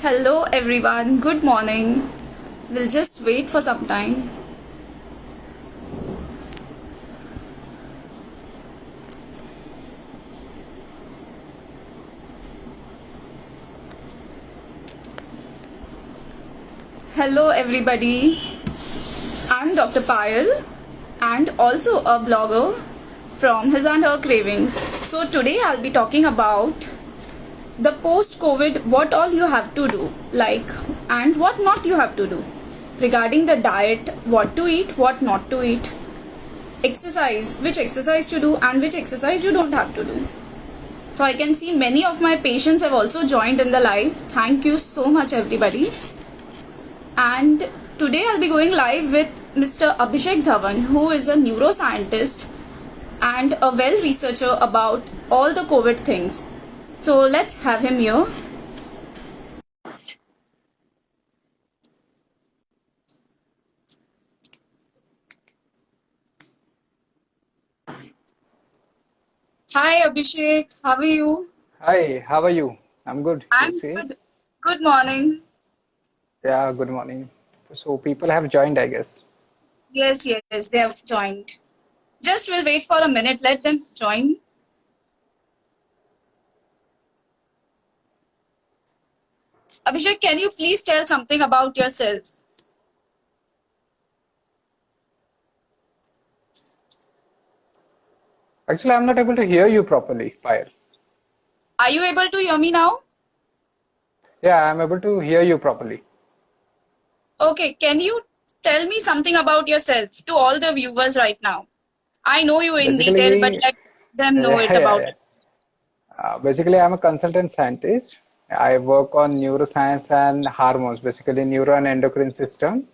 Hello everyone, good morning. We'll just wait for some time. Hello everybody, I'm Dr. Payal and also a blogger from His and Her Cravings. So today I'll be talking about the post-COVID, what all you have to do, and what not you have to do. Regarding the diet, what to eat, what not to eat, exercise, which exercise to do and which exercise you don't have to do. So I can see many of my patients have also joined in the live. Thank you so much everybody. And today I'll be going live with Mr. Abhishek Dhawan, who is a neuroscientist and a well researcher about all the COVID things. So let's have him here. Hi Abhishek, how are you? Hi, how are you? I'm good. You I'm see? good. Good morning. Yeah, good morning. So people have joined, I guess. Yes, they have joined. Just we'll wait for a minute, let them join. Abhishek, can you please tell something about yourself? Actually, I'm not able to hear you properly, Payal. Are you able to hear me now? Yeah, I'm able to hear you properly. Okay, can you tell me something about yourself to all the viewers right now? I know you in detail, but Basically, let them know yeah, it yeah, about yeah. it. Basically, I'm a consultant scientist. I work on neuroscience and hormones, basically neuro and endocrine system.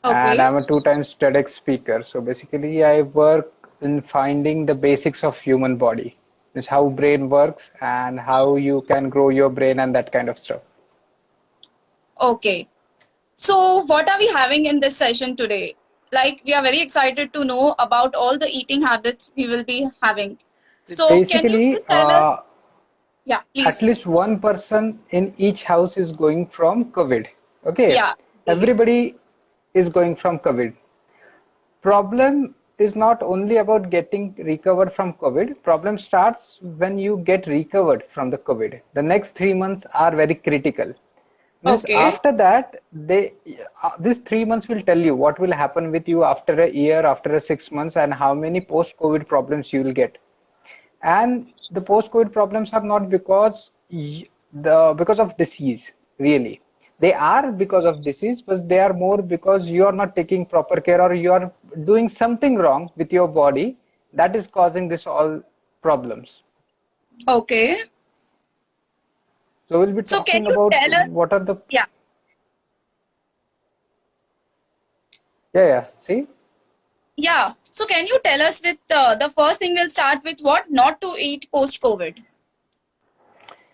And Okay, I'm a two-time TEDx speaker. So basically, I work in finding the basics of human body. It's how brain works and how you can grow your brain and that kind of stuff. okay. So, what are we having in this session today? Like, we are very excited to know about all the eating habits we will be having. So, can you Basically, please tell us? Yeah, at please. least one person in each house is going from COVID. Okay, Yeah, really. everybody is going from COVID. Problem is not only about getting recovered from COVID. Problem starts when you get recovered from the COVID. The next 3 months are very critical. Means Okay, after that, these 3 months will tell you what will happen with you after a year, after a 6 months, and how many post-COVID problems you will get. And the post-COVID problems are not because of disease, really. They are because of disease, but they are more because you are not taking proper care or you are doing something wrong with your body that is causing this all problems. okay. So we'll be So, can talking you about tell us? what are the, Yeah, yeah, see. yeah. So, can you tell us with the first thing we'll start with what not to eat post COVID?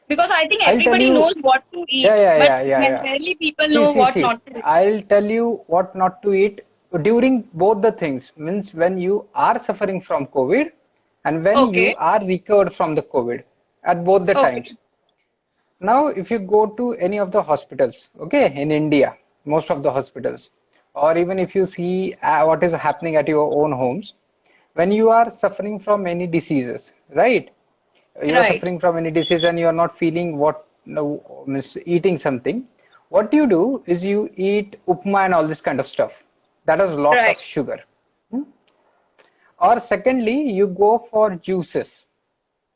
Because I think I'll tell everybody knows you, what to yeah, eat, yeah, but yeah, yeah, yeah. rarely people See, know see, what see. not to eat. I'll tell you what not to eat during both the things. Means when you are suffering from COVID and when Okay, you are recovered from the COVID at both the times. okay, Now, if you go to any of the hospitals, okay, in India, most of the hospitals, or even if you see what is happening at your own homes, when you are suffering from any diseases, right? You are right, suffering from any disease and you are not feeling what no, means eating something. What you do is you eat upma and all this kind of stuff. That has a lot of right, sugar. Hmm? Or secondly, you go for juices.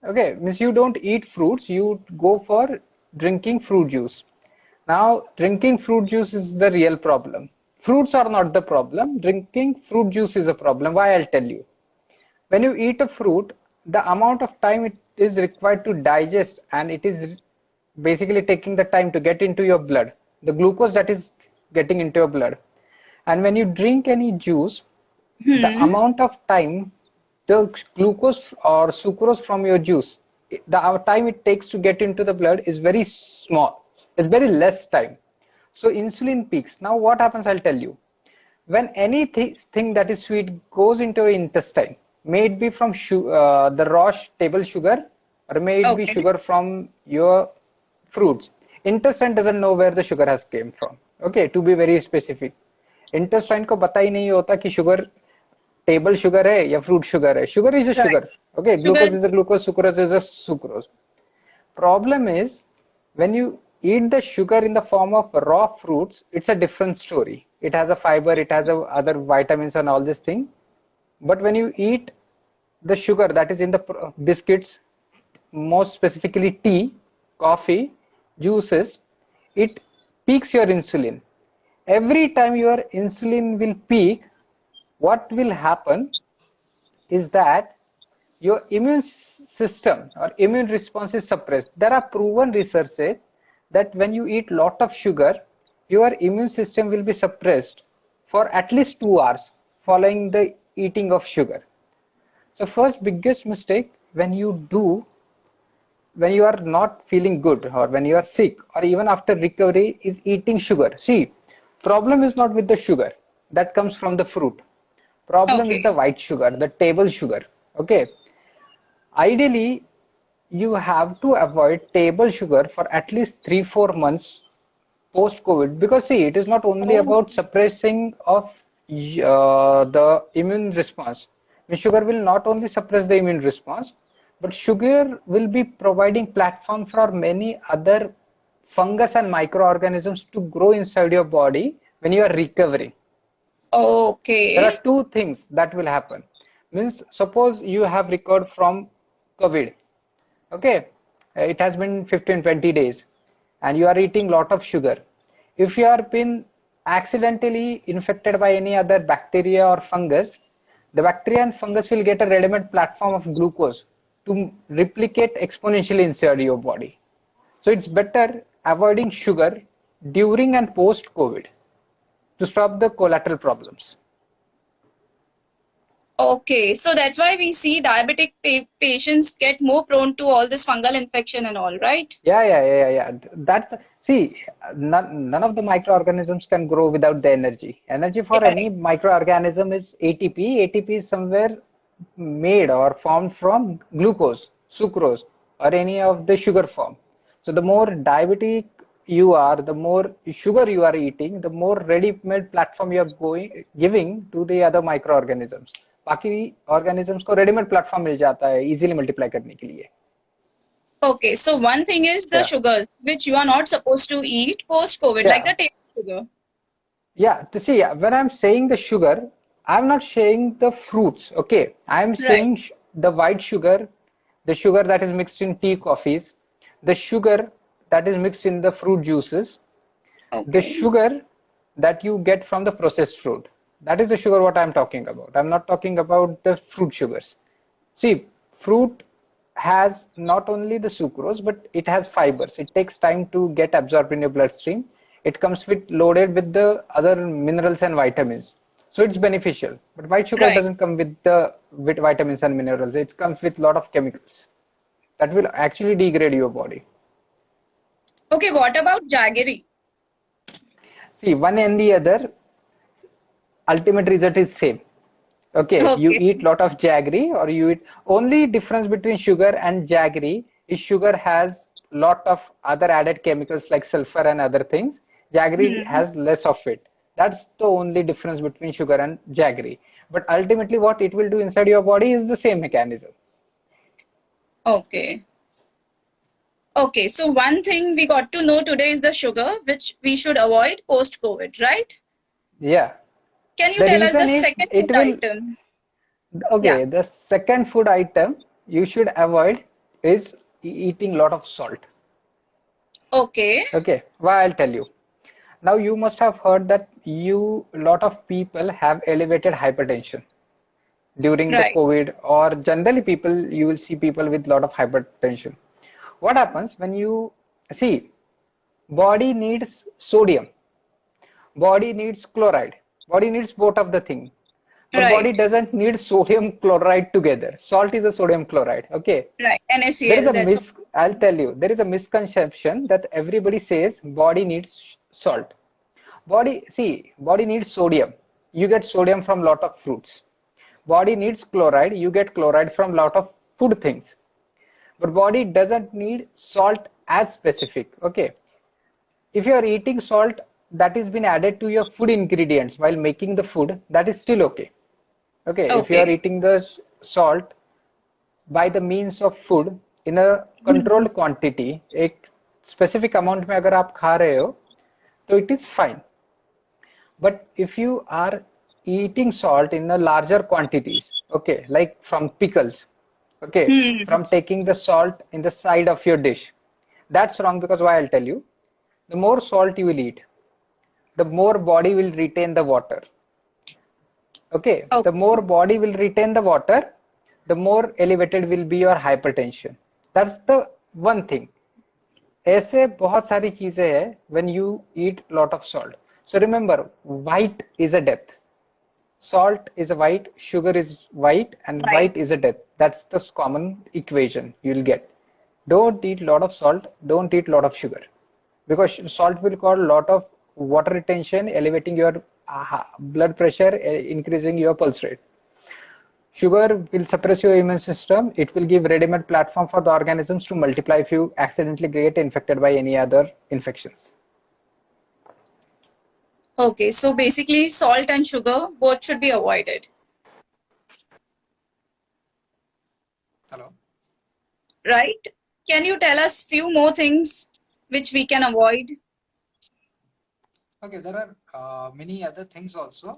Okay, means you don't eat fruits, you go for drinking fruit juice. Now, drinking fruit juice is the real problem. Fruits are not the problem. Drinking fruit juice is a problem. Why? I'll tell you. When you eat a fruit, the amount of time it is required to digest and it is basically taking the time to get into your blood, the glucose that is getting into your blood. And when you drink any juice, the hmm, amount of time the glucose or sucrose from your juice, the time it takes to get into the blood is very small. It's very less time. So insulin peaks. Now what happens? I'll tell you. When anything that is sweet goes into your intestine, may it be from the raw table sugar or may it be okay, sugar from your fruits, intestine doesn't know where the sugar has came from. Okay, to be very specific, intestine को पता ही नहीं होता कि sugar table sugar है या fruit sugar है. Sugar is a Right. sugar. Okay, Sugar. glucose is a glucose, sucrose is a sucrose. Problem is when you eat the sugar in the form of raw fruits, it's a different story. It has a fiber, it has other vitamins and all this thing. But when you eat the sugar that is in the biscuits, most specifically tea, coffee, juices, it peaks your insulin. Every time your insulin will peak, what will happen is that your immune system or immune response is suppressed. There are proven researches that when you eat lot of sugar, your immune system will be suppressed for at least 2 hours following the eating of sugar. So first biggest mistake when you are not feeling good or when you are sick or even after recovery is eating sugar. See, problem is not with the sugar that comes from the fruit. Problem is Okay. the white sugar, the table sugar. Okay. Ideally, you have to avoid table sugar for at least 3-4 months post COVID, because see, it is not only Oh, about suppressing of the immune response. Sugar will not only suppress the immune response, but sugar will be providing platform for many other fungus and microorganisms to grow inside your body when you are recovering. There okay. are two things that will happen. Means suppose you have recovered from COVID. Okay, it has been 15-20 days and you are eating lot of sugar. If you are been accidentally infected by any other bacteria or fungus, the bacteria and fungus will get a ready-made platform of glucose to replicate exponentially inside your body. So it's better avoiding sugar during and post COVID to stop the collateral problems. Okay, so that's why we see diabetic patients get more prone to all this fungal infection and all, right? Yeah. That's see, none of the microorganisms can grow without the energy. Energy for Yeah. any microorganism is ATP. ATP is somewhere made or formed from glucose, sucrose, or any of the sugar form. So the more diabetic you are, the more sugar you are eating, the more ready-made platform you are giving to the other microorganisms. बाकी organisms को ready-made platform मिल जाता है easily multiply करने के लिए. Okay, so one thing is the Yeah. sugars, which you are not supposed to eat post-COVID, like Yeah. the table sugar. Yeah, to see, when I'm saying the sugar, I'm not saying the fruits, okay? I'm Right. saying the white sugar, the sugar that is mixed in tea, coffees, the sugar that is mixed in the fruit juices, the Okay. sugar that you get from the processed fruit. That is the sugar what I'm talking about. I'm not talking about the fruit sugars. See, fruit has not only the sucrose, but it has fibers. It takes time to get absorbed in your bloodstream. It comes with loaded with the other minerals and vitamins. So it's beneficial. But white sugar Right. doesn't come with vitamins and minerals. It comes with a lot of chemicals that will actually degrade your body. Okay, what about jaggery? See, one and the other, ultimate result is same. Okay, you Okay. eat lot of jaggery or you eat, only difference between sugar and jaggery is sugar has lot of other added chemicals like sulfur and other things. Jaggery Hmm. has less of it. That's the only difference between sugar and jaggery. But ultimately what it will do inside your body is the same mechanism. Okay. Okay, so one thing we got to know today is the sugar, which we should avoid post-COVID, right? Yeah. Can you The tell us the reason is second it food will, item? Yeah. okay, the second food item you should avoid is eating lot of salt. Okay. Okay, why I'll tell you. Now you must have heard that lot of people have elevated hypertension during the Right. COVID, or generally you will see people with lot of hypertension. What happens when you see, body needs sodium, body needs chloride, body needs both of the thing, but body Right. doesn't need sodium chloride together. Salt is a sodium chloride. Okay, Right. there is NaCl, a that's all. I'll tell you, there is a misconception that everybody says body needs salt. Body needs sodium. You get sodium from lot of fruits. Body needs chloride. You get chloride from lot of food things. But body doesn't need salt as specific. Okay. If you are eating salt that is been added to your food ingredients while making the food, that is still okay. Okay, if you are Okay. eating the salt by the means of food in a controlled quantity, एक specific amount में अगर आप खा रहे हो, तो it is fine. But if you are eating salt in a larger quantities, okay, like from pickles, okay, Hmm. from taking the salt in the side of your dish, that's wrong because why I'll tell you. The more salt you will eat, the more body will retain the water. Okay, the Okay. more body will retain the water, the more elevated will be your hypertension. That's the one thing. ऐसे बहुत सारी चीजें हैं when you eat lot of salt. So remember, white is a death. Salt is a white, sugar is white, and Right. white is a death. That's the common equation you'll get. Don't eat lot of salt, don't eat lot of sugar. Because salt will cause lot of water retention, elevating your blood pressure, increasing your pulse rate. Sugar will suppress your immune system. It will give ready-made platform for the organisms to multiply if you accidentally get infected by any other infections. Okay. So basically, salt and sugar both should be avoided. Hello. Right? Can you tell us few more things which we can avoid? Okay, there are many other things also,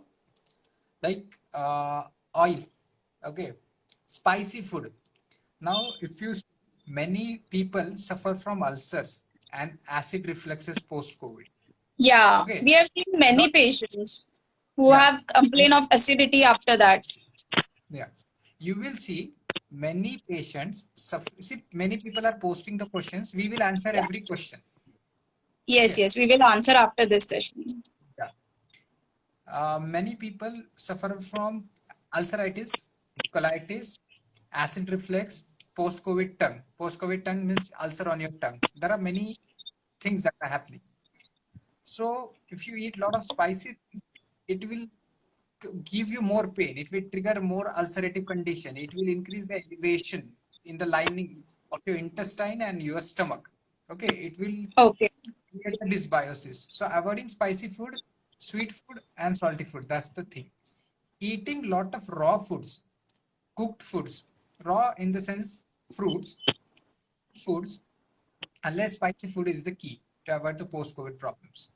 like oil. Okay, spicy food. Now, if you many people suffer from ulcers and acid refluxes post-COVID. Yeah, Okay, we have seen now many patients who yeah, have complaint of acidity after that. yeah, you will see many patients suffer. See, many people are posting the questions. We will answer Yeah. every question. Yes, Okay, yes, we will answer after this session. yeah. Many people suffer from ulceritis, colitis, acid reflux, post-COVID tongue. Post-COVID tongue means ulcer on your tongue. There are many things that are happening. So if you eat a lot of spicy, it will give you more pain. It will trigger more ulcerative condition. It will increase the elevation in the lining of your intestine and your stomach. Okay, it will Okay. create a dysbiosis. So avoiding spicy food, sweet food, and salty food. That's the thing. Eating lot of raw foods, cooked foods, raw in the sense fruits, foods, unless spicy food is the key to avoid the post-COVID problems.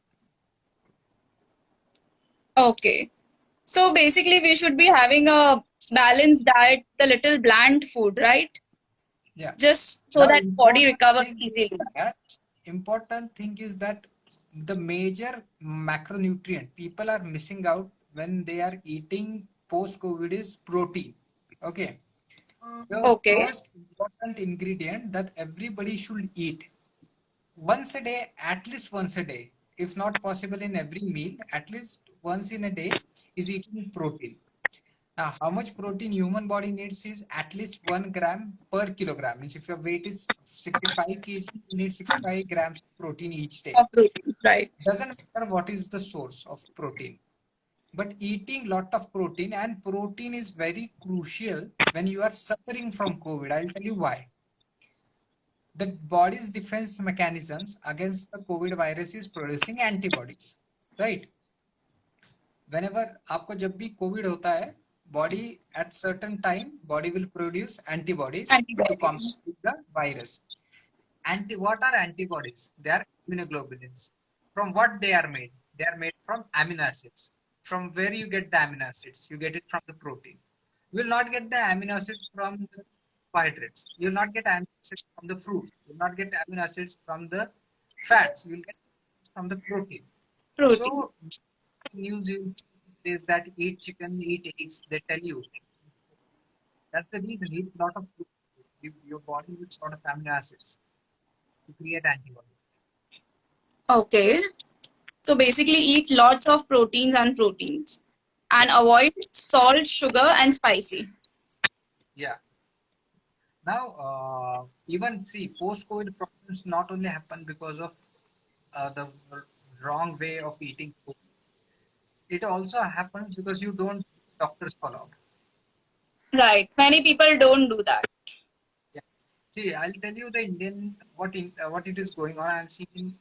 Okay. So basically, we should be having a balanced diet, the little bland food, right? Yeah. Just so Now, that body recovers easily. important thing is that the major macronutrient people are missing out when they are eating post-COVID is protein. Okay. The Okay. first important ingredient that everybody should eat once a day, at least once a day, if not possible in every meal, at least once in a day, is eating protein. Now, how much protein human body needs is at least 1 gram per kilogram. Means if your weight is 65 kg, you need 65 grams of protein each day. Of protein, right? Doesn't matter what is the source of protein. But eating lot of protein, and protein is very crucial when you are suffering from COVID. I'll tell you why. The body's defense mechanisms against the COVID virus is producing antibodies, right? Whenever आपको जब भी COVID होता है, body at certain time body will produce antibodies to Antibiotics. combat the virus. What are antibodies? They are immunoglobulins. From what they are made? They are made from amino acids. From where you get the amino acids? You get it from the protein. You will not get the amino acids from the carbohydrates. You will not get amino acids from the fruits. You will not get amino acids from the fats. You will get from the protein. Protein. So news is that eat chicken, eat eggs. They tell you that's the reason. Eat a lot of food. Your body needs a lot of amino acids to create antibodies. Okay. So basically, eat lots of proteins and avoid salt, sugar, and spicy. Yeah. Now, even see post-COVID problems not only happen because of the wrong way of eating food. It also happens because you don't doctors follow up. Right. Many people don't do that. Yeah. See, I'll tell you the Indian what it is going on. I'm seeing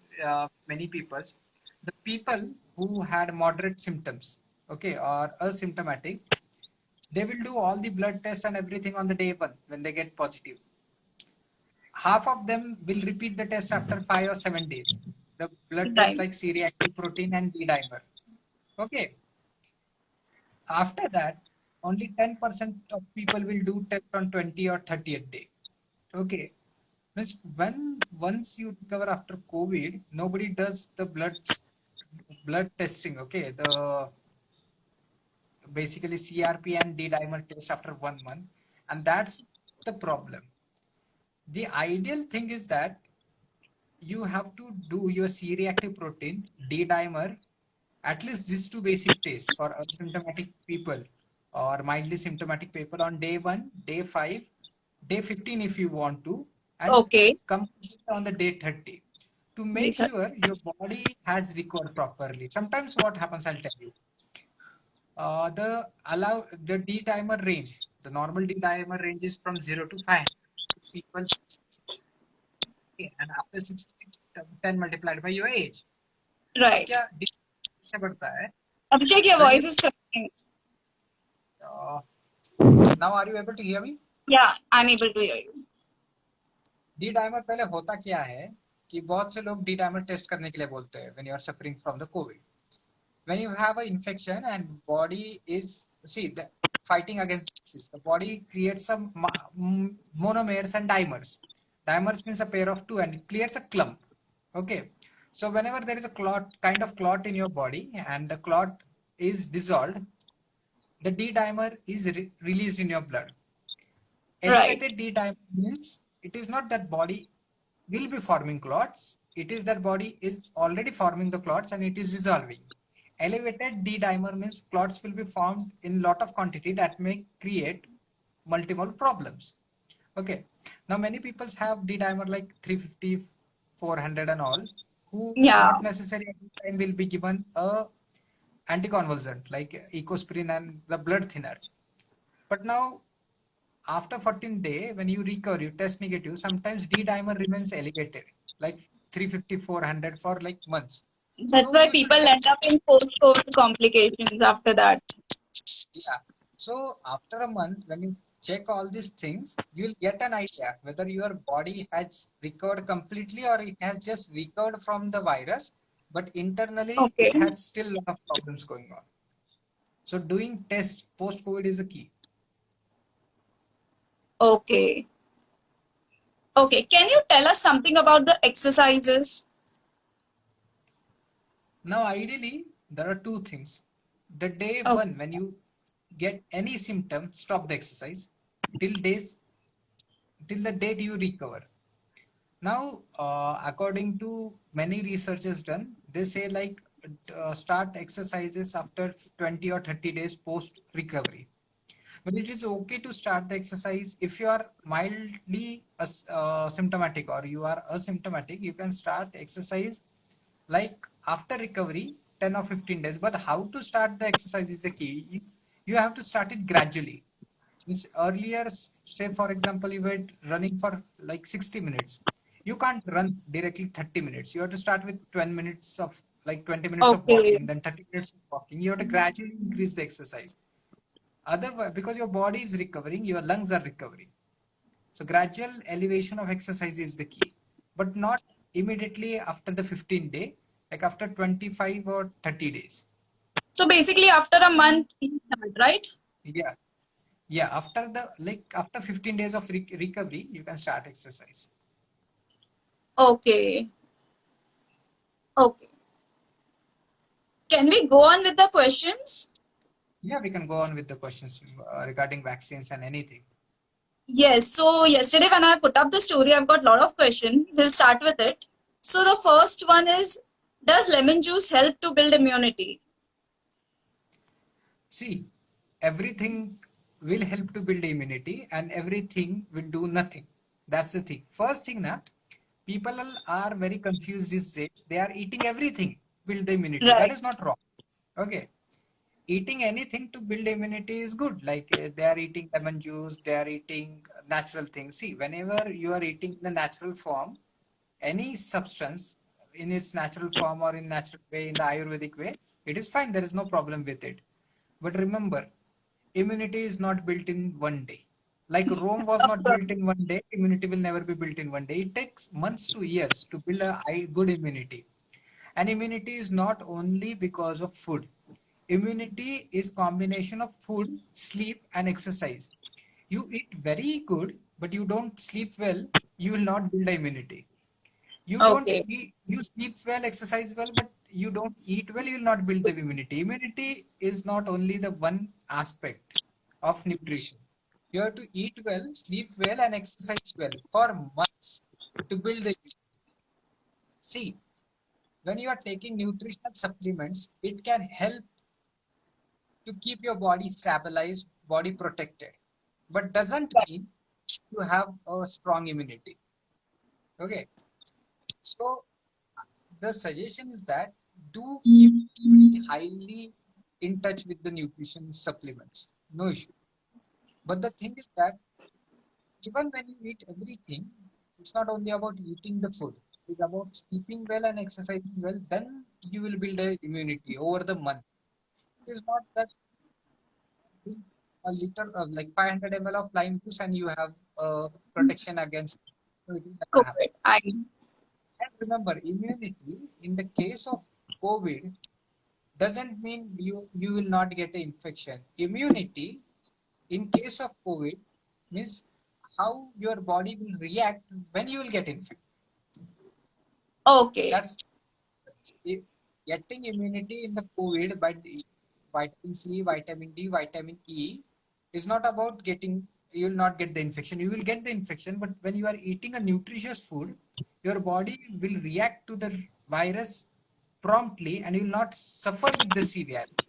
many people. The people who had moderate symptoms, okay, or asymptomatic, they will do all the blood tests and everything on the day one when they get positive. Half of them will repeat the test after 5 or 7 days. The blood test Right. like C-reactive protein and D-dimer. Okay. After that, only 10% of people will do test on 20 or 30th day. Okay. Means when once you recover after COVID, nobody does the blood testing. Okay. The basically CRP and D-dimer test after 1 month. And that's the problem. The ideal thing is that you have to do your C-reactive protein, D-dimer, at least these two basic tests for asymptomatic people or mildly symptomatic people on day 1, day 5, day 15 if you want to, and Okay. complete on the day 30 to make Lisa. sure your body has recovered properly. Sometimes what happens, I'll tell you. The D-dimer range, the normal D-dimer range is from 0 to 500. People, okay, and after 60, 10 multiplied by your age. अब Right. क्या से बढ़ता है Abhishek, your when you voice is cracking. uh, now are you able to hear me? Yeah, I'm able to hear you. D dimer पहले होता क्या है कि बहुत से लोग डी डाइमर टेस्ट करने के लिए बोलते हैं when you are suffering from the COVID. When you have an infection and body is fighting against disease, the body creates some monomers and dimers. Dimers means a pair of two and it creates a clump. Okay, so whenever there is a kind of clot in your body and the clot is dissolved, the D dimer is released in your blood. Right. Elevated D dimer means it is not that body will be forming clots, it is that body is already forming the clots and it is dissolving. Elevated D dimer means clots will be formed in lot of quantity that may create multiple problems. Okay, now many people have D dimer like 350, 400 and all, who Yeah. not necessarily every time will be given a anticonvulsant like ecosprin and the blood thinners. But now after 14 day, when you recover, you test negative, sometimes D dimer remains elevated, like 350, 400 for like months. That's So why you should people check. end up in post-COVID complications after that. Yeah. So after a month, when you check all these things, you'll get an idea whether your body has recovered completely or it has just recovered from the virus, but internally Okay. it has still a lot of problems going on. So doing test post-COVID is a key. Okay. Okay. Can you tell us something about the exercises? Now, ideally, there are two things. The day Okay. one, when you get any symptom, stop the exercise till days till the date you recover. Now, according to many researchers done, they say like start exercises after 20 or 30 days post recovery. But it is okay to start the exercise if you are mildly symptomatic or you are asymptomatic. You can start exercise like after recovery 10 or 15 days. But how to start the exercise is the key. You have to start it gradually. Means earlier, say for example, you were running for like 60 minutes. You can't run directly 30 minutes. You have to start with 20 minutes of like 20 minutes of Okay. walking, then 30 minutes of walking. You have to gradually increase the exercise. Otherwise, because your body is recovering, your lungs are recovering. So gradual elevation of exercise is the key, but not immediately after the 15 day, like after 25 or 30 days. So basically, after a month, you start, right? Yeah. Yeah. After after 15 days of recovery, you can start exercise. Okay. Okay. Can we go on with the questions? Yeah, we can go on with the questions regarding vaccines and anything. Yes. So yesterday when I put up the story, I've got a lot of questions. We'll start with it. So the first one is, does lemon juice help to build immunity? See, everything will help to build immunity and everything will do nothing. That's the thing. First thing, people are very confused these days. They are eating everything, build the immunity. That Right. is not wrong. Okay. eating anything to build immunity is good. Like they are eating lemon juice, they are eating natural things. See, whenever you are eating the natural form, any substance in its natural form or in natural way, in the Ayurvedic way, it is fine. There is no problem with it. But remember, immunity is not built in one day. Like Rome was Of not course. built in one day, immunity will never be built in one day. It takes months to years to build a good immunity. And immunity is not only because of food. Immunity is combination of food, sleep, and exercise. You eat very good, but you don't sleep well, you will not build immunity. You don't Okay. eat, you sleep well, exercise well, but you don't eat well, you will not build the immunity. Immunity is not only the one aspect of nutrition. You have to eat well, sleep well, and exercise well for months to build the immunity. See, when you are taking nutritional supplements, it can help to keep your body stabilized, body protected, but doesn't mean you have a strong immunity. Okay, so the suggestion is that do keep highly in touch with the nutrition supplements. No issue. But the thing is that even when you eat everything, it's not only about eating the food. It's about sleeping well and exercising well. Then you will build a immunity over the month. It is not that drink a liter of like 500 ml of lime juice and you have protection against it. So it will never happen. COVID. I And remember, immunity in the case of COVID doesn't mean you will not get an infection. Immunity in case of COVID means how your body will react when you will get infected. Okay. That's if getting immunity in the COVID by the vitamin C, vitamin D, vitamin E is not about getting, you will not get the infection. You will get the infection, but when you are eating a nutritious food, your body will react to the virus promptly and you will not suffer with the severity.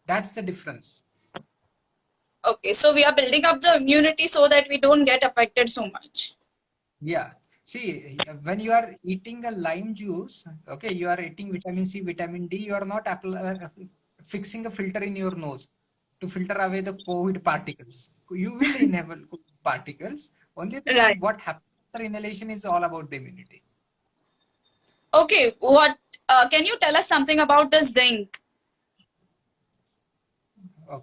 That's the difference. Okay. So we are building up the immunity so that we don't get affected so much. Yeah. See, when you are eating a lime juice, okay, you are eating vitamin C, vitamin D, you are not fixing a filter in your nose to filter away the COVID particles. You will inhale COVID particles. Only the thing Right. what happens after inhalation is all about the immunity. Okay. What can you tell us something about the zinc?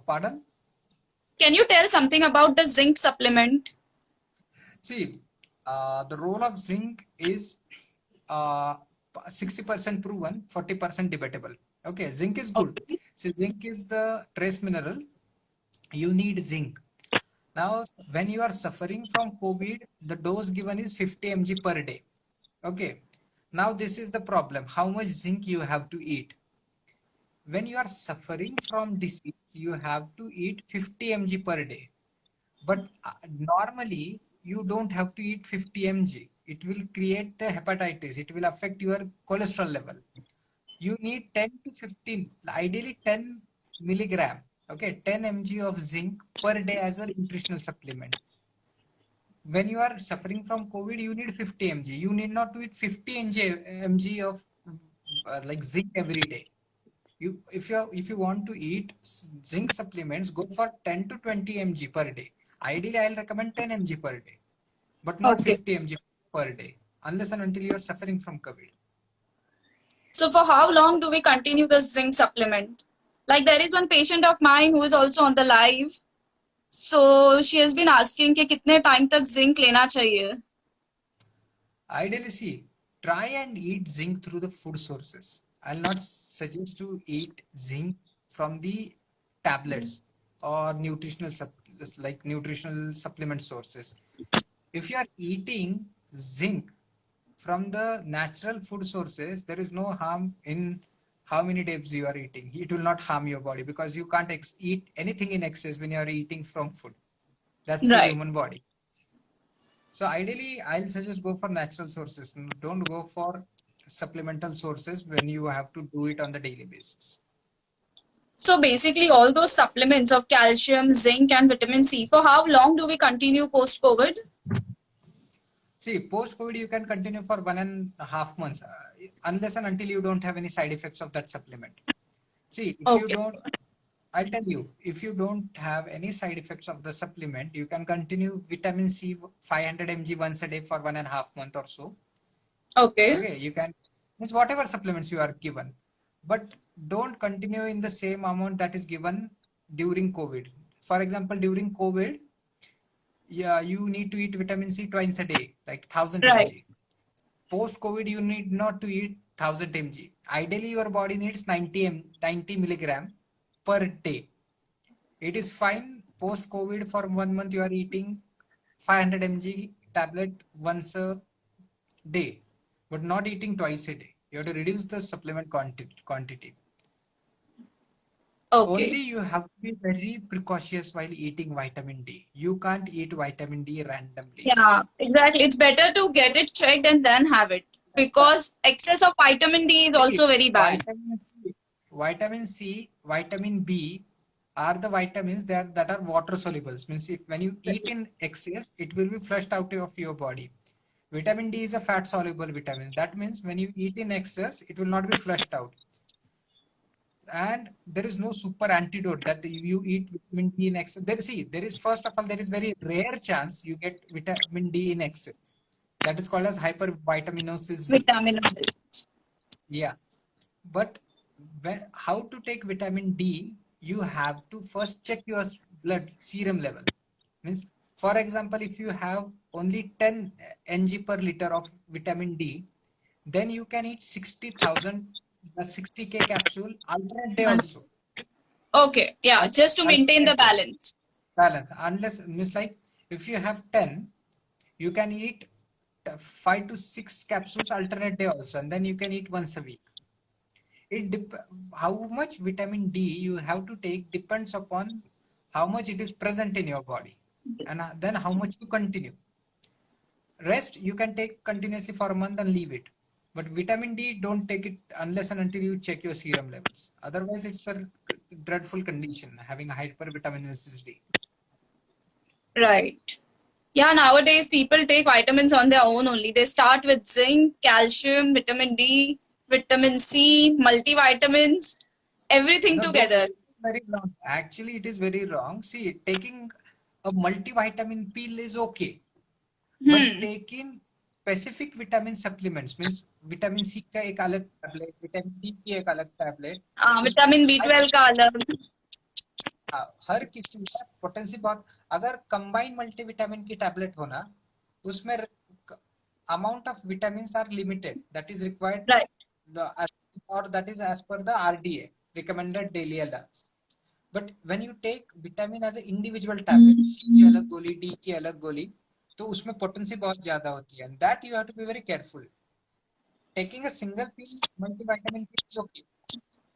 Pardon? Can you tell something about the zinc supplement? See, the role of zinc is 60% proven, 40% debatable. Okay, zinc is good. Okay. See, zinc is the trace mineral. You need zinc. Now, when you are suffering from COVID, the dose given is 50 mg per day. Okay. Now, this is the problem. How much zinc you have to eat? When you are suffering from disease, you have to eat 50 mg per day. But normally, you don't have to eat 50 mg. It will create the hepatitis. It will affect your cholesterol level. You need 10 to 15, ideally 10 milligram, okay, 10 mg of zinc per day as a nutritional supplement. When you are suffering from COVID, you need 50 mg. You need not to eat 50 mg of like zinc every day. If you want to eat zinc supplements, go for 10 to 20 mg per day. Ideally, I'll recommend 10 mg per day, but not Okay. 50 mg per day, unless and until you are suffering from COVID. So for how long do we continue the zinc supplement? Like there is one patient of mine who is also on the live. So she has been asking कि कितने time तक zinc लेना चाहिए? Ideally, see, try and eat zinc through the food sources. I'll not suggest to eat zinc from the tablets or like nutritional supplement sources. If you are eating zinc from the natural food sources, there is no harm in how many days you are eating. It will not harm your body because you can't eat anything in excess when you are eating from food. That's the Right. human body. So ideally, I'll suggest go for natural sources. Don't go for supplemental sources when you have to do it on the daily basis. So basically all those supplements of calcium, zinc and vitamin C, for how long do we continue post-COVID? See, post-COVID, you can continue for 1.5 months, unless and until you don't have any side effects of that supplement. See, if you Okay. don't, I'll tell you, if you don't have any side effects of the supplement, you can continue vitamin C 500 mg once a day for 1.5 months or so. Okay. Okay, you can, means whatever supplements you are given, but don't continue in the same amount that is given during COVID. For example, during COVID, yeah, you need to eat vitamin C twice a day, like 1000 Right. mg. Post COVID, you need not to eat 1000 mg. Ideally, your body needs 90 milligram per day. It is fine post COVID for 1 month you are eating 500 mg tablet once a day, but not eating twice a day. You have to reduce the supplement quantity. Only Okay. you have to be very precautious while eating vitamin D. You can't eat vitamin D randomly. Yeah, exactly. It's better to get it checked and then have it because excess of vitamin D is See, also very bad. Vitamin B are the vitamins that are water soluble. Means if when you eat in excess, it will be flushed out of your body. Vitamin D is a fat soluble vitamin. That means when you eat in excess, it will not be flushed out. And there is no super antidote that you eat vitamin D in excess. There is first of all, there is very rare chance you get vitamin D in excess. That is called as hypervitaminosis D. Vitamin. Yeah. But how to take vitamin D? You have to first check your blood serum level. Means, for example, if you have only 10 ng per liter of vitamin D, then you can eat 60,000, 60K capsule alternate day also. Okay. Yeah, just to maintain the Alternate day. balance. Balance. Unless, means like, if you have 10, you can eat 5 to 6 capsules alternate day also, and then you can eat once a week. How much vitamin D you have to take depends upon how much it is present in your body, and then how much you continue. Rest you can take continuously for a month and leave it, but vitamin D don't take it unless and until you check your serum levels. Otherwise, it's a dreadful condition having hypervitaminosis D. Right. Yeah, nowadays people take vitamins on their own only. They start with zinc, calcium, vitamin D, vitamin C, multivitamins, everything No, don't. together. Very wrong. Actually, it is very wrong. See, taking a multivitamin pill is okay, but Hmm. taking specific vitamin supplements means vitamin C का एक अलग tablet, vitamin D की एक अलग tablet, उस vitamin हर B12 का अलग. हर किसी का पोटेंसी बहुत. अगर कंबाइन मल्टीविटामिन की टैबलेट होना, उसमें amount of vitamins are limited that is required Right. or that is as per the RDA recommended daily allowance. But when you take vitamin as an individual tablet, C की अलग गोली, D की अलग गोली, तो उसमें potency बहुत ज्यादा होती है, and that you have to be very careful. Taking a single pill multivitamin pill is okay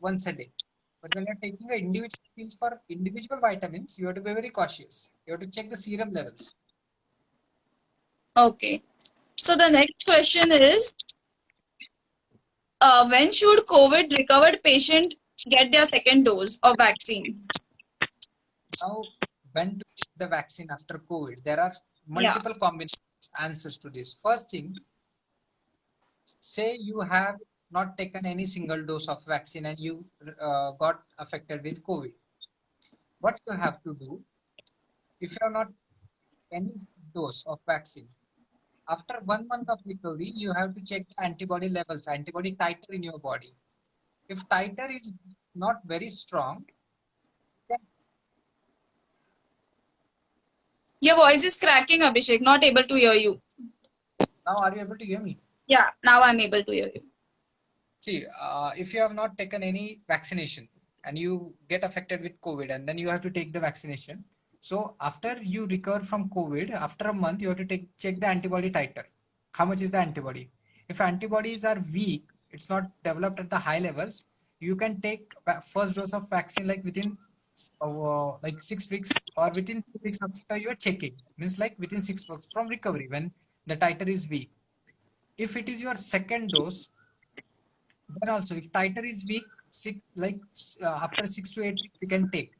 once a day, but when you're taking a individual pills for individual vitamins, you have to be very cautious. You have to check the serum levels. Okay. So the next question is, when should COVID recovered patient get their second dose of vaccine? Now, when to take the vaccine after COVID? There are Yeah. multiple combinations answers to this. First thing, say you have not taken any single dose of vaccine and you got affected with COVID. What you have to do, if you have not any dose of vaccine, after 1 month of recovery, you have to check the antibody levels, antibody titer in your body. If titer is not very strong, then Your voice is cracking, Abhishek. Not able to hear you. now are you able to hear me? Yeah, now I'm able to hear you. See, if you have not taken any vaccination and you get affected with COVID, and then you have to take the vaccination. So after you recover from COVID, after a month, you have to check the antibody titer. How much is the antibody? If antibodies are weak, it's not developed at the high levels, you can take first dose of vaccine like within like 6 weeks or within 2 weeks after you are checking. Means like within 6 weeks from recovery when the titer is weak. If it is your second dose, then also, if titer is weak, after 6 to 8 weeks, you can take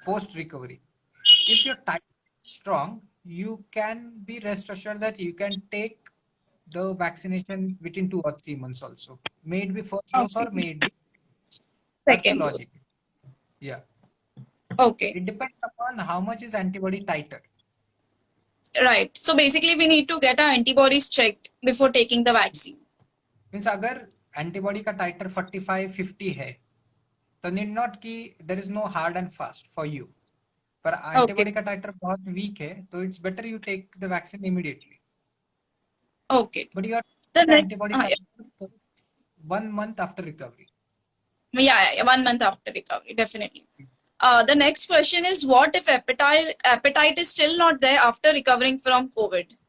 post recovery. If your titer is strong, you can be rest assured that you can take the vaccination within 2 or 3 months also. May it be first dose or Okay. may it be. That's the Second dose. logic. Yeah. Okay. It depends upon how much is antibody titer. Right. So basically, we need to get our antibodies checked before taking the vaccine. Means अगर antibody का titre 45-50 है तो need not कि there is no hard and fast for you, पर Okay. Antibody का titre बहुत weak है तो it's better you take the vaccine immediately. Okay. But you have The the next, antibody yeah. titer post 1 month after recovery. Yeah, 1 month after recovery, definitely. The next question is, what if appetite is still not there after recovering from COVID?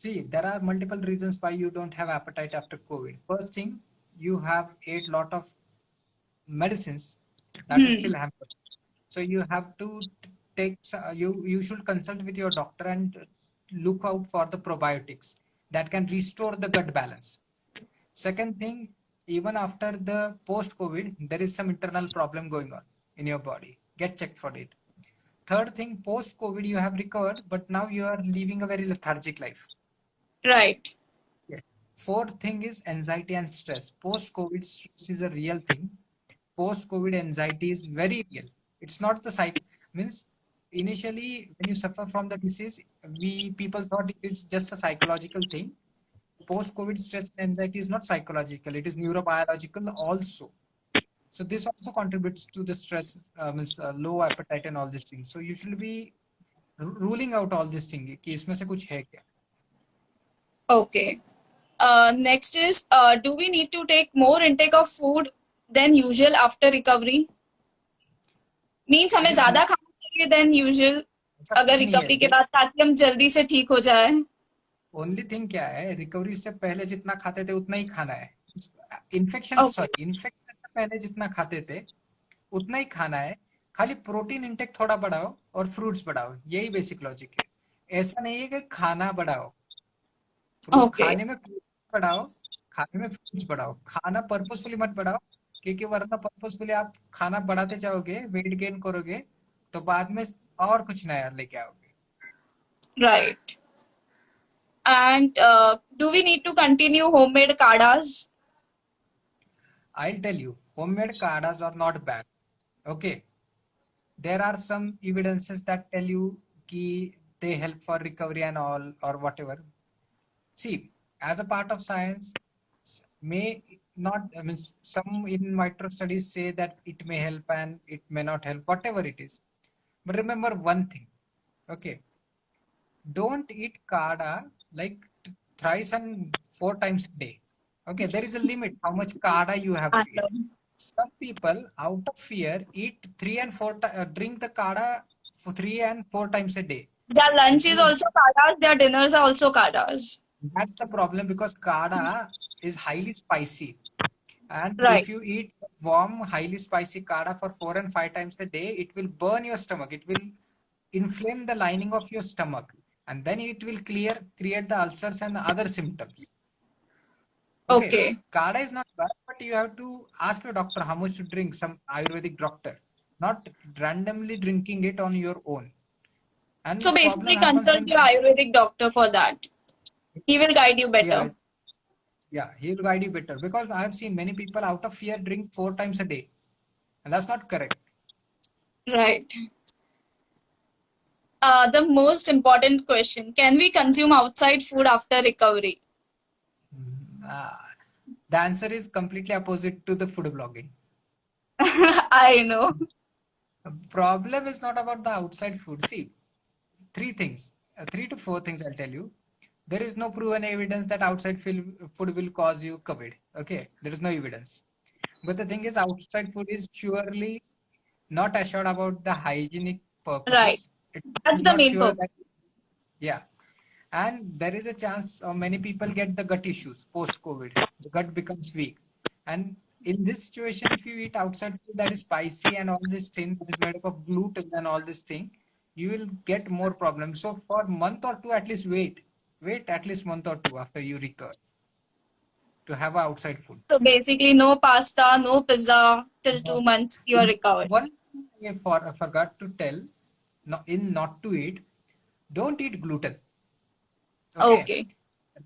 See, there are multiple reasons why you don't have appetite after COVID. First thing, you have ate lot of medicines that is still hampered. So you have to take you should consult with your doctor and look out for the probiotics that can restore the gut balance. Second thing, even after the post COVID, there is some internal problem going on in your body. Get checked for it. Third thing, post COVID, you have recovered, but now you are living a very lethargic life. Right. Yeah. Fourth thing is anxiety and stress. Post COVID stress is a real thing. Post COVID anxiety is very real. It's not the means initially when you suffer from the disease, we people thought it is just a psychological thing. Post COVID stress and anxiety is not psychological, it is neurobiological also. So this also contributes to the stress, means low appetite and all these things. So you should be ruling out all these things कि इसमें से कुछ है क्या. Okay. Next is, do we need to take more intake of food than usual after recovery? Means हमें Yes, ज्यादा खाना चाहिए than usual ऐसा अगर कुछ नहीं है. रिकवरी के बाद, ताकि हम जल्दी से ठीक हो जाए. ओनली थिंग क्या है, रिकवरी से पहले जितना खाते थे उतना ही खाना है. Infection Okay. इन्फेक्शन से पहले जितना खाते थे उतना ही खाना है. खाली प्रोटीन इंटेक थोड़ा बढ़ाओ और फ्रूट्स बढ़ाओ, यही बेसिक लॉजिक है. ऐसा नहीं है कि खाना बढ़ाओ, Okay. खाने में बढ़ाओ, खाने में फ्रूट्स बढ़ाओ. खाना पर्पसफुली मत बढ़ाओ, क्योंकि वरना पर्पसफुली आप खाना बढ़ाते जाओगे, वेट गेन करोगे, तो बाद में और कुछ नया लेके आओगे. Right. And do we need to continue homemade kadas? I'll tell you, homemade kadas are not bad. Okay. There are some evidences that tell you कि they help for recovery and all or whatever. See, as a part of science, may not, I mean, some in micro studies say that it may help and it may not help, whatever it is. But remember one thing, okay? Don't eat kada like thrice and 4 times a day. Okay, there is a limit how much kada you have to eat. Some people, out of fear, eat 3 and 4 drink the kada for 3 and 4 times a day. Their lunch Which is is also kadas, their dinners are also kadas. That's the problem because kada is highly spicy. And Right. if you eat warm, highly spicy kada for 4 and 5 times a day, it will burn your stomach. It will inflame the lining of your stomach. And then it will create the ulcers and other symptoms. Okay. Kada is not bad, but you have to ask your doctor how much to drink, some Ayurvedic doctor, not randomly drinking it on your own. And So the problem basically happens consult when, your Ayurvedic doctor for that. He will guide you yeah, better. yeah, he will guide you better because I have seen many people out of fear drink 4 times a day, and that's not correct. Right. The most important question, can we consume outside food after recovery? Uh, the answer is completely opposite to the food blogging. I know. The problem is not about the outside food. See, 3 things, 3 to 4 things I'll tell you. There is no proven evidence that outside food will cause you COVID. Okay, there is no evidence. But the thing is, outside food is surely not assured about the hygienic Right. purpose. It That's is the not main sure purpose. that, yeah. And there is a chance many people get the gut issues post COVID. The gut becomes weak. And in this situation, if you eat outside food that is spicy and all these things that is made up of gluten and all this thing, you will get more problems. So for a month or two, at least wait at least month or two after you recover to have outside food. So basically no pasta, no pizza till 2 months you are recovered. One thing I forgot to tell, not to eat, don't eat gluten. Okay.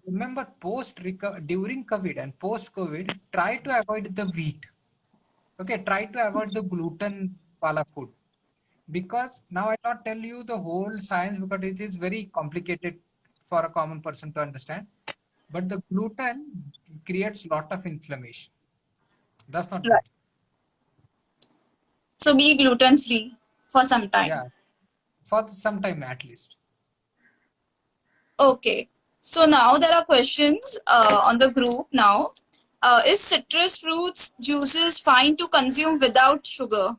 Remember, during COVID and post COVID, try to avoid the wheat. Okay, try to avoid the gluten pala food, because now I'll not tell you the whole science because it is very complicated for a common person to understand. But the gluten creates lot of inflammation. That's not Right. good. So be gluten free for some time. Yeah, for some time at least. Okay. So now there are questions on the group now. Is citrus fruits juices fine to consume without sugar?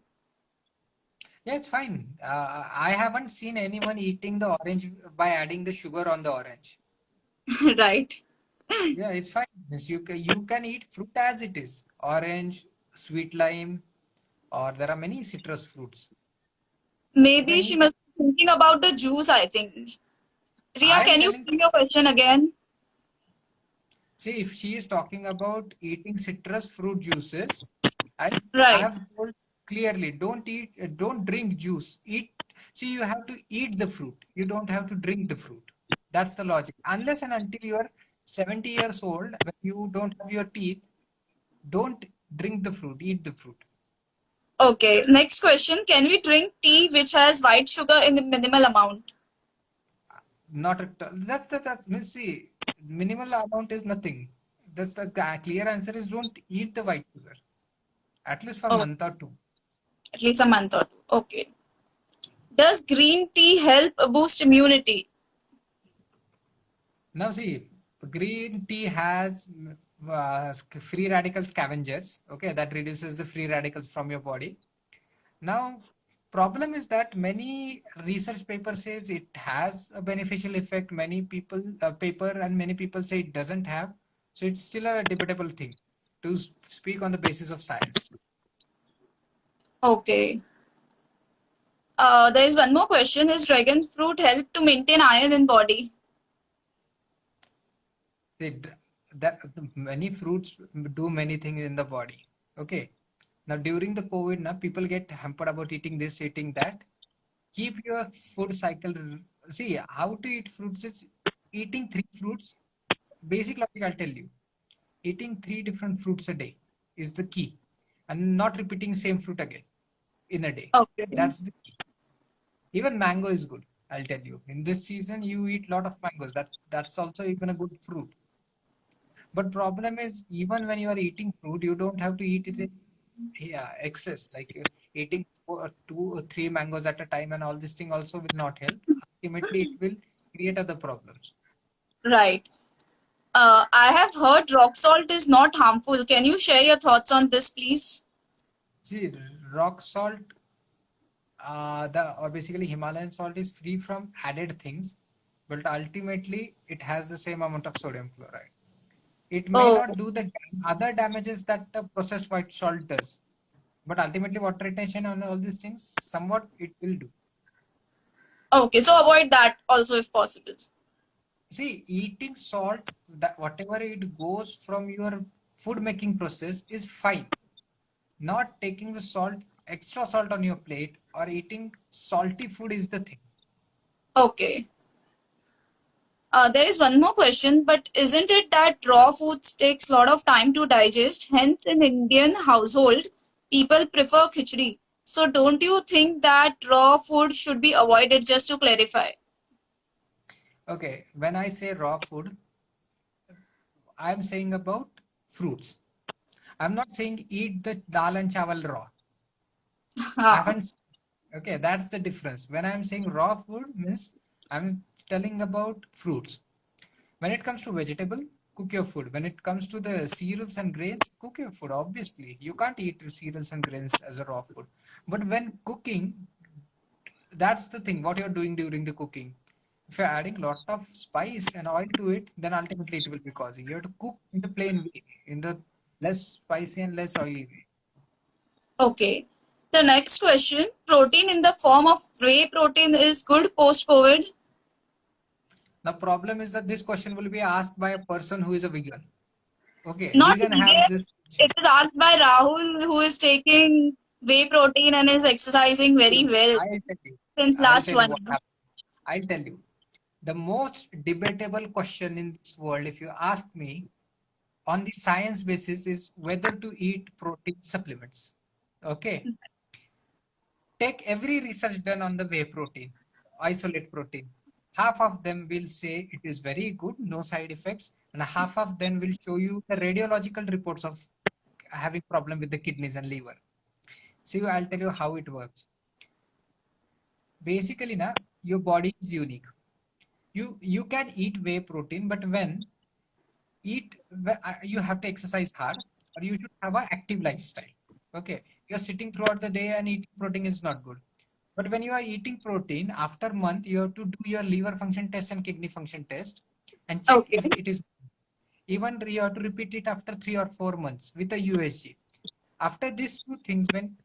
Yeah, it's fine. I haven't seen anyone eating the orange by adding the sugar on the orange. Right. Yeah, it's fine. Means you can eat fruit as it is. Orange, sweet lime, or there are many citrus fruits. You can Maybe she eat it. must be thinking about the juice, I think. Ria, I am can you telling, repeat your question again? see, if she is talking about eating citrus fruit juices, I Right. have told clearly, don't drink juice. See, you have to eat the fruit. You don't have to drink the fruit. That's the logic. Unless and until you are 70 years old, when you don't have your teeth, don't drink the fruit, eat the fruit. Okay. Next question. Can we drink tea which has white sugar in the minimal amount? Not at all. That's means see, minimal amount is nothing. That's the clear answer is don't eat the white sugar, at least for a Oh, month or two. at least a month or two. Okay. Does green tea help boost immunity? Now see, green tea has free radical scavengers. Okay, that reduces the free radicals from your body. Now, problem is that many research papers says it has a beneficial effect. Many people paper and many people say it doesn't have. So it's still a debatable thing to speak on the basis of science. Okay. There is one more question. Is dragon fruit help to maintain iron in body? It, that many fruits do many things in the body. Okay. Now during the COVID, now people get hampered about eating this, eating that. Keep your food cycle. See how to eat fruits is eating three fruits. Basic logic, I'll tell you. Eating three different fruits a day is the key, and not repeating same fruit again in a day. Okay. That's the key. Even mango is good. I'll tell you. In this season, you eat lot of mangoes. That's also even a good fruit. But problem is, even when you are eating fruit, you don't have to eat it in, yeah, excess. Like eating two or three mangoes at a time and all this thing also will not help. Ultimately, it will create other problems. Right. I have heard rock salt is not harmful. Can you share your thoughts on this, please? See, rock salt, the or basically Himalayan salt is free from added things, but ultimately it has the same amount of sodium chloride. It may Oh, not do the other damages that processed white salt does, but ultimately water retention and all these things, somewhat it will do. okay. So avoid that also if possible. See, eating salt, that whatever it goes from your food making process is fine. Not taking the salt, extra salt on your plate or eating salty food is the thing. Okay. There is one more question, but isn't it that raw foods takes a lot of time to digest? Hence, in Indian household, people prefer khichdi. So, don't you think that raw food should be avoided? Just to clarify. Okay, when I say raw food, I'm saying about fruits. I'm not saying eat the dal and chawal raw. I Ah, haven't. Okay, that's the difference. When I'm saying raw food means I'm telling about fruits. When it comes to vegetable, cook your food. When it comes to the cereals and grains, cook your food. Obviously, you can't eat cereals and grains as a raw food. But when cooking, that's the thing. What you're doing during the cooking. If you're adding a lot of spice and oil to it, then ultimately it will be causing. You have to cook in the plain way, in the less spicy and less oily way. okay. The next question, protein in the form of whey protein is good post COVID. The problem is that this question will be asked by a person who is a vegan. Okay, Not vegan has vegan. this. It is asked by Rahul, who is taking whey protein and is exercising very well I'll tell you. since I'll last tell you one what year. happened. I'll tell you. The most debatable question in this world, if you ask me, on the science basis, is whether to eat protein supplements. Okay. Take every research done on the whey protein, isolate protein. Half of them will say it is very good, no side effects, and half of them will show you the radiological reports of having problem with the kidneys and liver. See, I'll tell you how it works. Basically, na, your body is unique. You can eat whey protein, but when you have to exercise hard, or you should have an active lifestyle. Okay, you're sitting throughout the day and eating protein is not good. But when you are eating protein, after month, you have to do your liver function test and kidney function test and check Okay. if it is. Even you have to repeat it after 3 or 4 months with a USG. After these two things, when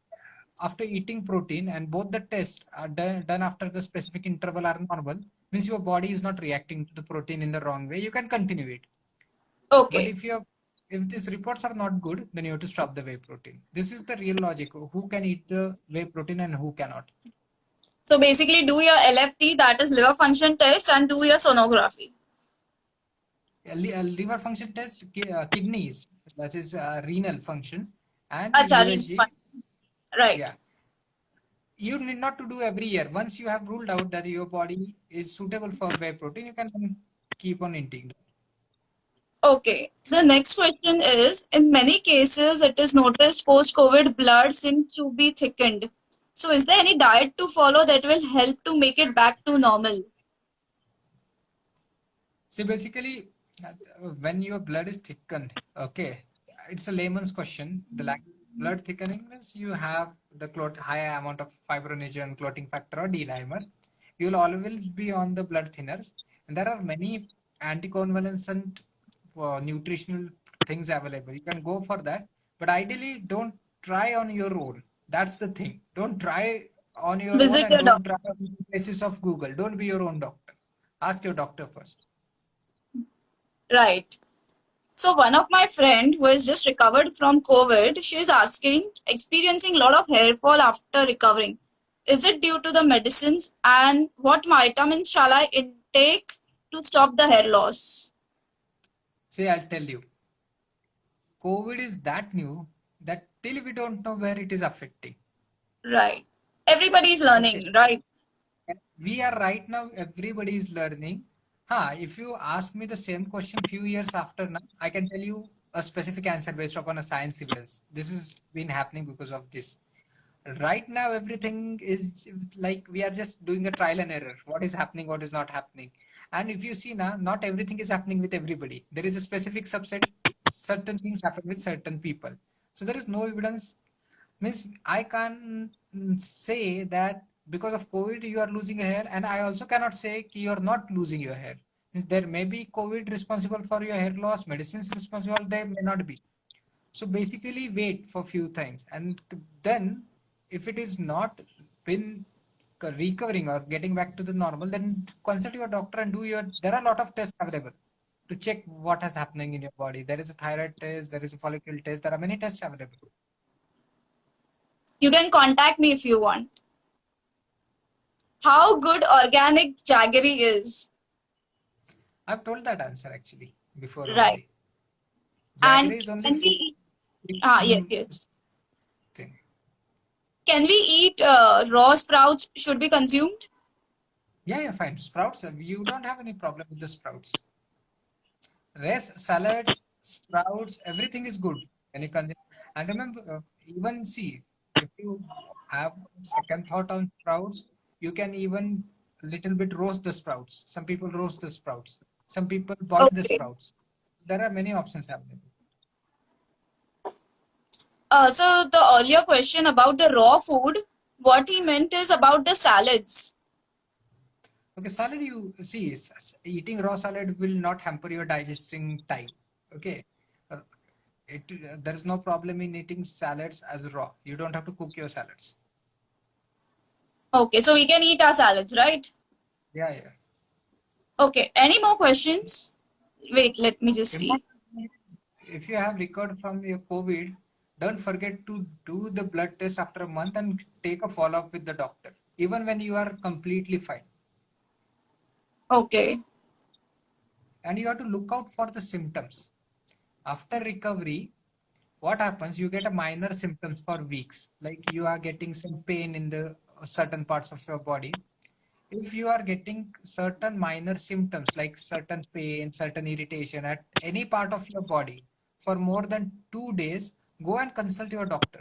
after eating protein and both the tests are done after the specific interval are normal, means your body is not reacting to the protein in the wrong way, you can continue it. But Okay. if these reports are not good, then you have to stop the whey protein. This is the real logic. Who can eat the whey protein and who cannot. So basically, do your LFT, that is liver function test, and do your sonography. A liver function test, kidneys, that is renal function, and Acha, renal USG. function. Right. Yeah, you need not to do every year. Once you have ruled out that your body is suitable for whey protein, you can keep on eating. Okay. The next question is, in many cases, it is noticed post-COVID blood seems to be thickened. So is there any diet to follow that will help to make it back to normal? See, basically, when your blood is thickened, okay, it's a layman's question. The lack blood thickening means you have the high amount of fibrinogen, clotting factor, or D-dimer. You will always be on the blood thinners, and there are many anticonvulsant nutritional things available. You can go for that, but ideally, don't try on your own. That's the thing. Don't try on your own, Visit and your don't doctor. try on the basis of Google. Don't be your own doctor. Ask your doctor first. Right. So one of my friend who has just recovered from COVID, she is asking, experiencing a lot of hair fall after recovering. Is it due to the medicines, and what vitamins shall I intake to stop the hair loss? See, I'll tell you, COVID is that new that till we don't know where it is affecting. Right. Everybody is Okay. learning, right? We are right now, everybody is learning. If you ask me the same question few years after now, I can tell you a specific answer based upon a science evidence. This has been happening because of this. Right now, everything is like we are just doing a trial and error. What is happening, what is not happening. And if you see now, not everything is happening with everybody. There is a specific subset, certain things happen with certain people. So there is no evidence. Means I can say that because of COVID you are losing your hair, and I also cannot say you are not losing your hair. Means there may be COVID responsible for your hair loss, medicines responsible, they may not be. So basically wait for few times, and then if it is not been recovering or getting back to the normal, then consult your doctor and do your, there are a lot of tests available to check what is happening in your body. There is a thyroid test, there is a follicle test, there are many tests available. You can contact me if you want. How good organic jaggery is. I've told that answer actually before Right. only. And Jaggery is only can food we yes, yes. thing. Can we eat raw sprouts should be consumed? Yeah, fine. Sprouts, you don't have any problem with the sprouts. Rest, salads, sprouts, everything is good when you consume. And remember, even see, if you have second thought on sprouts, you can even little bit roast the sprouts. Some people roast the sprouts. Some people boil the Okay. sprouts. There are many options available. So the earlier question about the raw food, what he meant is about the salads. Okay, salad, you see, eating raw salad will not hamper your digesting time. Okay, Uh, there is no problem in eating salads as raw. You don't have to cook your salads. Okay, so we can eat our salads, right? Yeah. Okay, any more questions? Wait, let me just see. Importantly, if you have recovered from your COVID, don't forget to do the blood test after a month and take a follow up with the doctor, even when you are completely fine. Okay, And you have to look out for the symptoms. After recovery, what happens? You get a minor symptoms for weeks, like you are getting some pain in the certain parts of your body. If you are getting certain minor symptoms like certain pain, certain irritation at any part of your body for more than 2 days, go and consult your doctor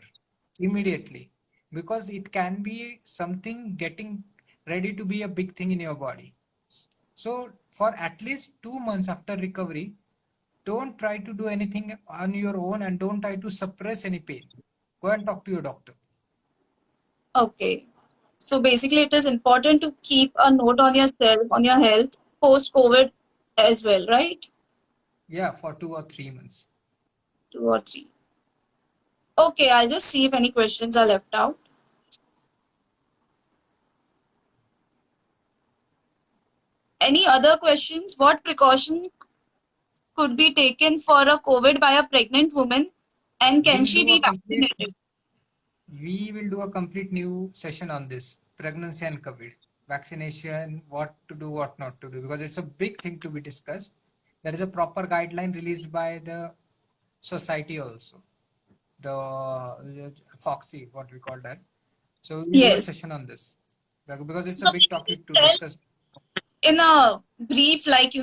immediately, because it can be something getting ready to be a big thing in your body. So for at least 2 months after recovery, don't try to do anything on your own and don't try to suppress any pain. Go and talk to your doctor. Okay. So basically, it is important to keep a note on yourself, on your health post COVID as well, right? Yeah, for 2 or 3 months. 2 or 3. Okay, I'll just see if any questions are left out. Any other questions? What precaution could be taken for a COVID by a pregnant woman, and can We'll she do a be complete vaccinated? we will do a complete new session on this pregnancy and COVID vaccination, what to do, what not to do, because it's a big thing to be discussed. There is a proper guideline released by the society also, the Foxy, what we call that. So we'll do a Yes. session on this because it's a So big please topic to tell discuss. in a brief, like,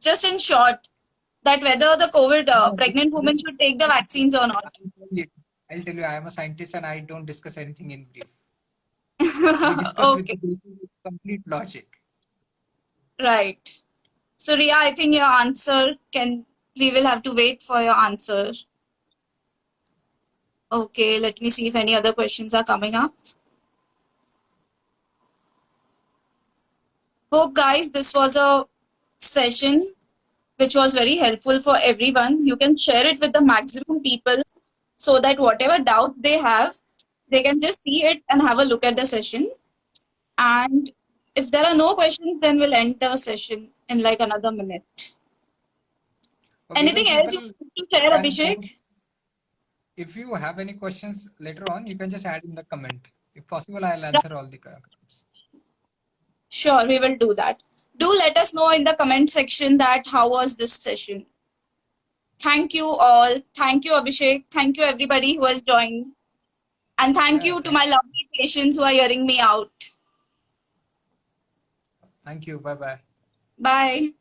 just in short, that whether the COVID No, pregnant woman should take the vaccines or not. I'll tell you, I am a scientist and I don't discuss anything in brief. We discuss with Okay, the basic complete logic. right. So Ria, I think your answer we will have to wait for your answer. Okay, let me see if any other questions are coming up. Hope guys, this was a session which was very helpful for everyone. You can share it with the maximum people so that whatever doubt they have, they can just see it and have a look at the session. And if there are no questions, then we'll end the session in like another minute. Okay, Anything even else you people want to share, can Abhishek? post. If you have any questions later on, you can just add in the comment. If possible, I'll answer all the comments. Sure, we will do that. Do let us know in the comment section that how was this session. Thank you all. Thank you, Abhishek. Thank you, everybody who has joined. And thank Yeah, you to my lovely patients who are hearing me out. thank you. Bye bye. Bye.